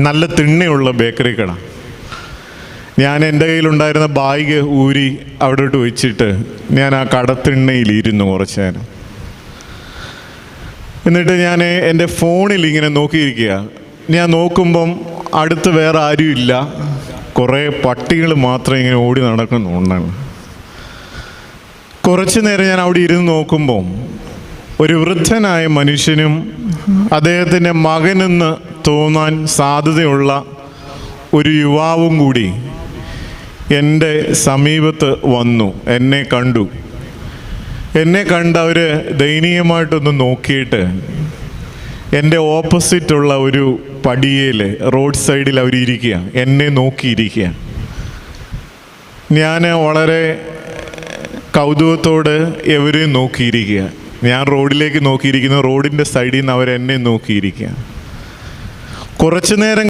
നല്ല തിണ്ണയുള്ള ബേക്കറി കട. ഞാൻ എൻ്റെ കയ്യിലുണ്ടായിരുന്ന ബാഗ് ഊരി അവിടോട്ട് വെച്ചിട്ട് ഞാൻ ആ കടത്തിണ്ണയിൽ ഇരുന്നു കുറച്ച് നേരം. എന്നിട്ട് ഞാൻ എൻ്റെ ഫോണിൽ ഇങ്ങനെ നോക്കിയിരിക്കുക. ഞാൻ നോക്കുമ്പം അടുത്ത് വേറെ ആരുമില്ല, കുറേ പട്ടികൾ മാത്രം ഇങ്ങനെ ഓടി നടക്കുന്നുണ്ടാണ്. കുറച്ച് നേരം ഞാൻ അവിടെ ഇരുന്ന് നോക്കുമ്പം ഒരു വൃദ്ധനായ മനുഷ്യനും അദ്ദേഹത്തിൻ്റെ മകനെന്ന് തോന്നാൻ സാധ്യതയുള്ള ഒരു യുവാവും കൂടി എൻ്റെ സമീപത്ത് വന്നു. എന്നെ കണ്ട് അവർ ദയനീയമായിട്ടൊന്ന് നോക്കിയിട്ട് എൻ്റെ ഓപ്പോസിറ്റുള്ള ഒരു പടിയേൽ റോഡ് സൈഡിൽ അവരിയ്ക്കുക, എന്നെ നോക്കിയിരിക്കുക. ഞാൻ വളരെ കൗതുകത്തോട് എവരെയും നോക്കിയിരിക്കുക. ഞാൻ റോഡിലേക്ക് നോക്കിയിരിക്കുന്നു, റോഡിൻ്റെ സൈഡിൽ നിന്ന് അവരെന്നെ നോക്കിയിരിക്കുക. കുറച്ചു നേരം